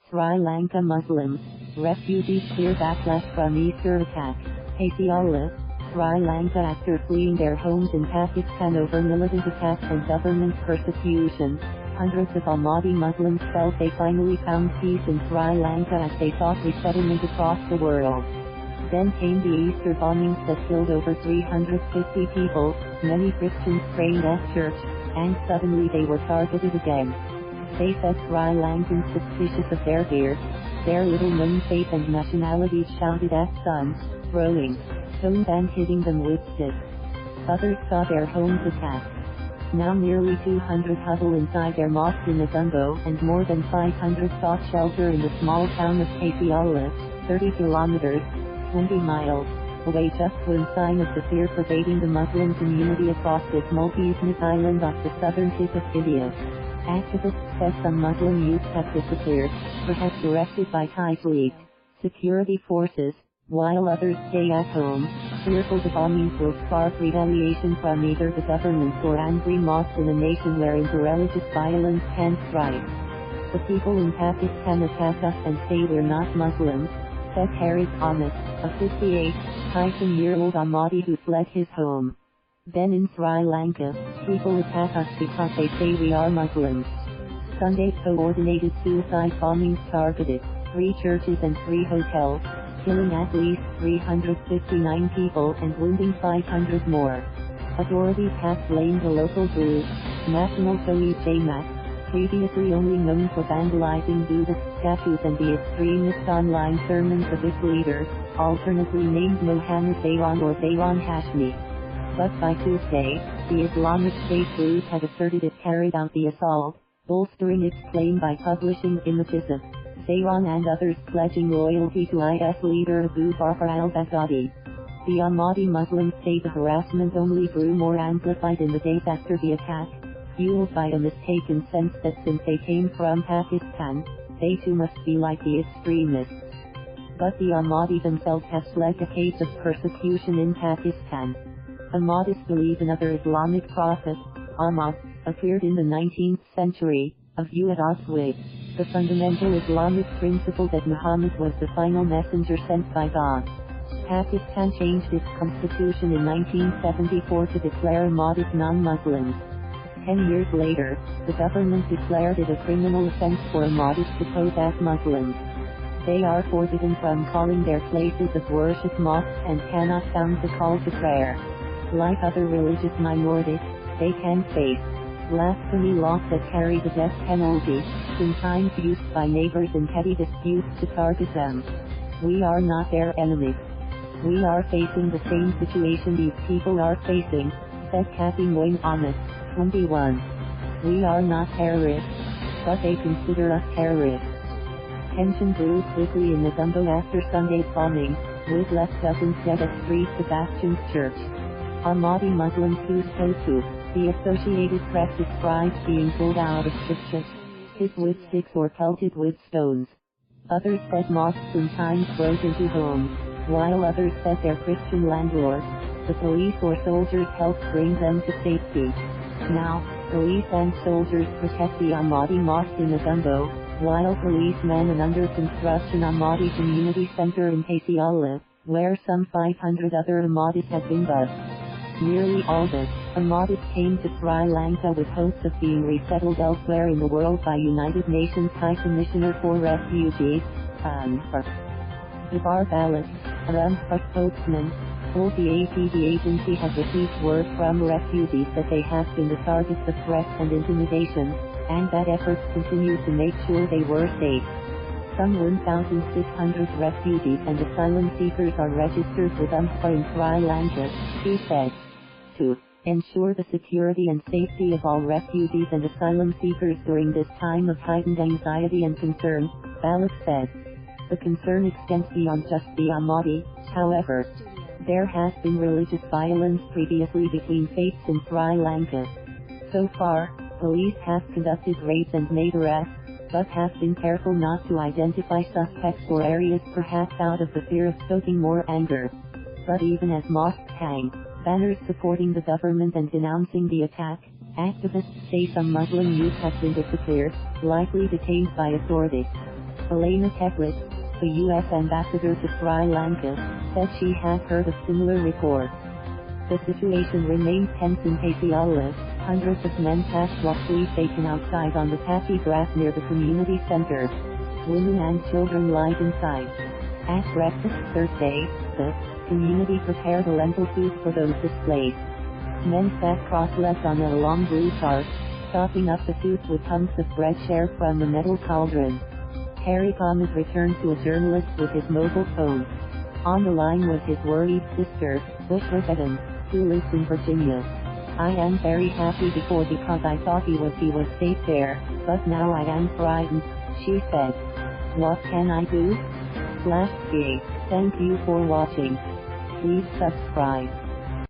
Sri Lanka Muslims, refugees fear backlash from Easter attack. Pasyala, Sri Lanka after fleeing their homes in Pakistan over militant attacks and government persecution. Hundreds of Ahmadi Muslims felt they finally found peace in Sri Lanka as they sought resettlement across the world. Then came the Easter bombings that killed over 350 people, many Christians praying at church, and suddenly they were targeted again. They said Sri Lankans suspicious of their beard, their little-known faith and nationalities shouted at some, throwing stones and hitting them with sticks. Others saw their homes attacked. Now nearly 200 huddle inside their mosque in Negombo, and more than 500 sought shelter in the small town of Pasyala, 30 kilometers, 20 miles, away, just one sign of the fear pervading the Muslim community across this multi-ethnic island off the southern tip of India. Activists said some Muslim youths have disappeared, perhaps directed by tightlipped security forces, while others stay at home, fearful the bombings will spark retaliation from either the government or angry mobs in a nation where interreligious violence can thrive. The people in Pakistan attack us and say we're not Muslims, said Tariq Ahmed, a 58-year-old Ahmadi who fled his home. Then in Sri Lanka, people attack us because they say we are Muslims. Sunday coordinated suicide bombings targeted 3 churches and 3 hotels, killing at least 359 people and wounding 500 more. Authorities have blamed the local group, National Towheed Jamaat, previously only known for vandalizing Buddhist statues and the extremist online sermons of its leader, alternately named Mohammed Zahran or Zahran Hashmi. But by Tuesday, the Islamic State group had asserted it carried out the assault, bolstering its claim by publishing images of Zahran and others pledging loyalty to IS leader Abu Bakr al-Baghdadi. The Ahmadi Muslims say the harassment only grew more amplified in the days after the attack, fueled by a mistaken sense that since they came from Pakistan, they too must be like the extremists. But the Ahmadi themselves have fled decades of persecution in Pakistan. Ahmadis believe another Islamic prophet, Ahmad, appeared in the 19th century, a view at odds with the fundamental Islamic principle that Muhammad was the final messenger sent by God. Pakistan changed its constitution in 1974 to declare Ahmadis non-Muslims. 10 years later, the government declared it a criminal offense for Ahmadis to pose as Muslims. They are forbidden from calling their places of worship mosques and cannot sound the call to prayer. Like other religious minorities, they can face blasphemy laws that carry the death penalty, sometimes used by neighbors in petty disputes to target them. We are not their enemies. We are facing the same situation these people are facing, said Qazi Moin Ahmed, 21. We are not terrorists, but they consider us terrorists. Tension grew quickly in Negombo after Sunday's bombing, with less dozens dead at St. Sebastian's Church. Ahmadi Muslims who spoke to the Associated Press described being pulled out of churches, hit with sticks or pelted with stones. Others said mosques sometimes broke into homes, while others said their Christian landlords, the police or soldiers helped bring them to safety. Now, police and soldiers protect the Ahmadi mosque in Negombo, while policemen and under construction Ahmadi Community Center in Pasyala, where some 500 other Ahmadis have been bused. Nearly all the Ahmadis came to Sri Lanka with hopes of being resettled elsewhere in the world by United Nations High Commissioner for Refugees, Babar Baloch, a spokesman, told the AP the agency has received word from refugees that they have been the targets of threats and intimidation, and that efforts continue to make sure they were safe. Some 1,600 refugees and asylum-seekers are registered with UNHCR in Sri Lanka, he said. To ensure the security and safety of all refugees and asylum-seekers during this time of heightened anxiety and concern, Baloch said. The concern extends beyond just the Ahmadi, however. There has been religious violence previously between faiths in Sri Lanka. So far, police have conducted raids and made arrests, but have been careful not to identify suspects or areas perhaps out of the fear of stoking more anger. But even as mosques hang banners supporting the government and denouncing the attack, activists say some Muslim youth have been disappeared, likely detained by authorities. Alaina Teplitz, the U.S. ambassador to Sri Lanka, said she had heard of similar reports. The situation remains tense in Pasyala. Hundreds of men passed while police taken outside on the patchy grass near the community center. Women and children lied inside. At breakfast Thursday, the community prepared a lentil soup for those displaced. Men sat cross-legged on a long blue tarp, sopping up the soup with hunks of bread shared from a metal cauldron. Tariq Ahmed returned to a journalist with his mobile phone. On the line was his worried sister, Bush resident, who lives in Virginia. "I am very happy because I thought he was safe there, but now I am frightened," she said. "What can I do?" Thank you for watching. Please subscribe.